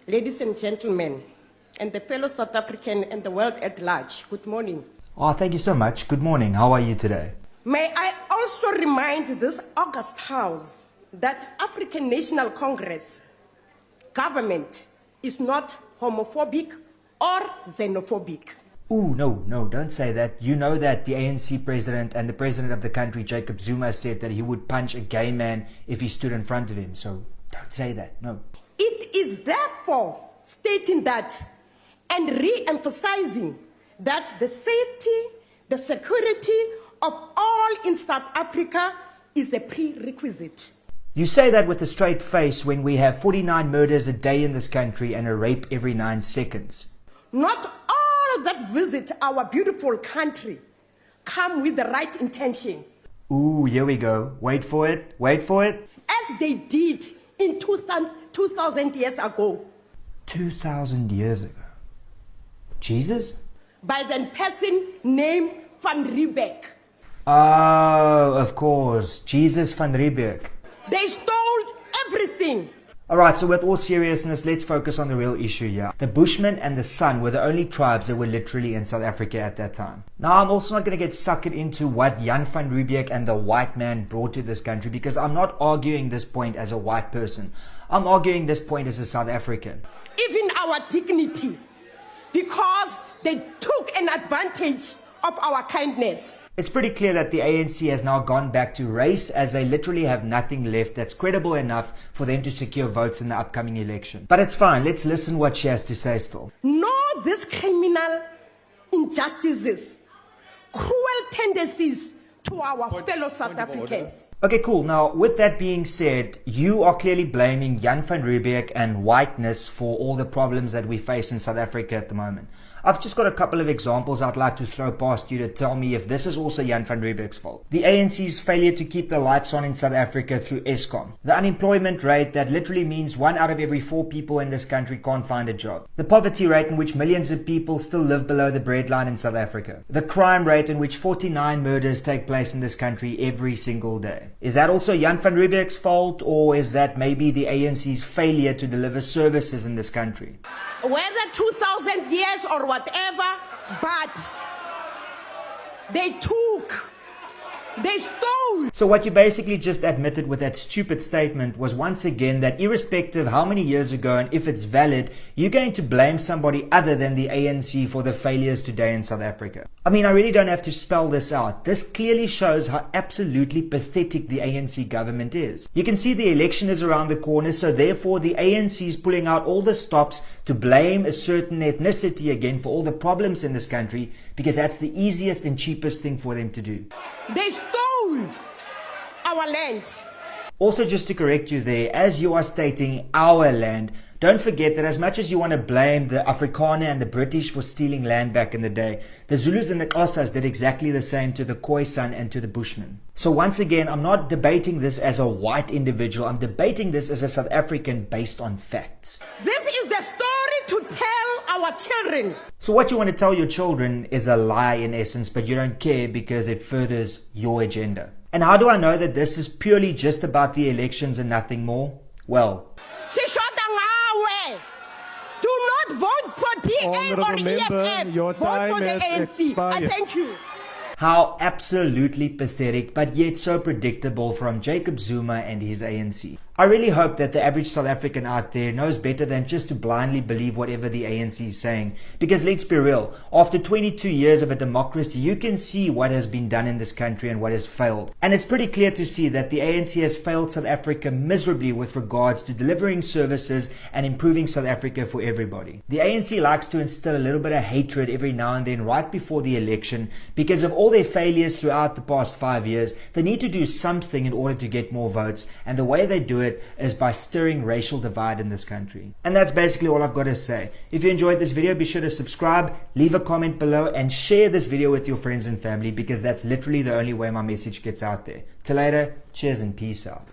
Ladies and gentlemen, and the fellow South African and the world at large, good morning. Oh, thank you so much. Good morning. How are you today? May I also remind this august house that African National Congress government is not homophobic or xenophobic. Ooh, no, don't say that. You know that the ANC president and the president of the country, Jacob Zuma, said that he would punch a gay man if he stood in front of him. So don't say that, no. It is therefore stating that and re-emphasizing that the safety, the security of all in South Africa is a prerequisite. You say that with a straight face when we have 49 murders a day in this country and a rape every 9 seconds. Not all that visit our beautiful country come with the right intention. Ooh, here we go. Wait for it. As they did in 2,000 years ago. 2,000 years ago. Jesus? By the person named Van Riebeeck. Oh, of course. Jesus van Riebeeck. They stole everything. Alright, so with all seriousness, let's focus on the real issue here. The Bushmen and the San were the only tribes that were literally in South Africa at that time. Now, I'm also not going to get suckered into what Jan van Riebeeck and the white man brought to this country, because I'm not arguing this point as a white person. I'm arguing this point as a South African. Even our dignity, because they took an advantage of our kindness. It's pretty clear that the ANC has now gone back to race, as they literally have nothing left that's credible enough for them to secure votes in the upcoming election. But it's fine, let's listen what she has to say still. No, these criminal injustices, cruel tendencies to our fellow South Africans. Okay, cool. Now, with that being said, you are clearly blaming Jan van Riebeeck and whiteness for all the problems that we face in South Africa at the moment. I've just got a couple of examples I'd like to throw past you to tell me if this is also Jan van Riebeeck's fault. The ANC's failure to keep the lights on in South Africa through Eskom. The unemployment rate that literally means 1 out of every 4 people in this country can't find a job. The poverty rate in which millions of people still live below the breadline in South Africa. The crime rate in which 49 murders take place in this country every single day. Is that also Jan van Riebeeck's fault, or is that maybe the ANC's failure to deliver services in this country? Whether 2,000 years or whatever, but they took, they stole. So what you basically just admitted with that stupid statement was once again that irrespective of how many years ago and if it's valid, you're going to blame somebody other than the ANC for the failures today in South Africa. I mean, I really don't have to spell this out. This clearly shows how absolutely pathetic the ANC government is. You can see the election is around the corner, so therefore the ANC is pulling out all the stops to blame a certain ethnicity again for all the problems in this country, because that's the easiest and cheapest thing for them to do. They stole our land. Also, just to correct you there, as you are stating our land, don't forget that as much as you want to blame the Afrikaner and the British for stealing land back in the day, the Zulus and the Xhosas did exactly the same to the Khoisan and to the Bushmen. So once again, I'm not debating this as a white individual, I'm debating this as a South African based on facts. This is the story to tell our children. So what you want to tell your children is a lie in essence, but you don't care because it furthers your agenda. And how do I know that this is purely just about the elections and nothing more? Well, do not vote for DA or EFF. Your time vote for the has ANC. expired. I thank you. how absolutely pathetic but yet so predictable from Jacob Zuma and his ANC. I really hope that the average South African out there knows better than just to blindly believe whatever the ANC is saying. Because let's be real, after 22 years of a democracy, you can see what has been done in this country and what has failed. And it's pretty clear to see that the ANC has failed South Africa miserably with regards to delivering services and improving South Africa for everybody. The ANC likes to instill a little bit of hatred every now and then right before the election. Because of all their failures throughout the past 5 years, they need to do something in order to get more votes. And the way they do it is by stirring racial divide in this country. And that's basically all I've got to say. If you enjoyed this video, be sure to subscribe, leave a comment below, and share this video with your friends and family, because that's literally the only way my message gets out there. Till later, cheers and peace out.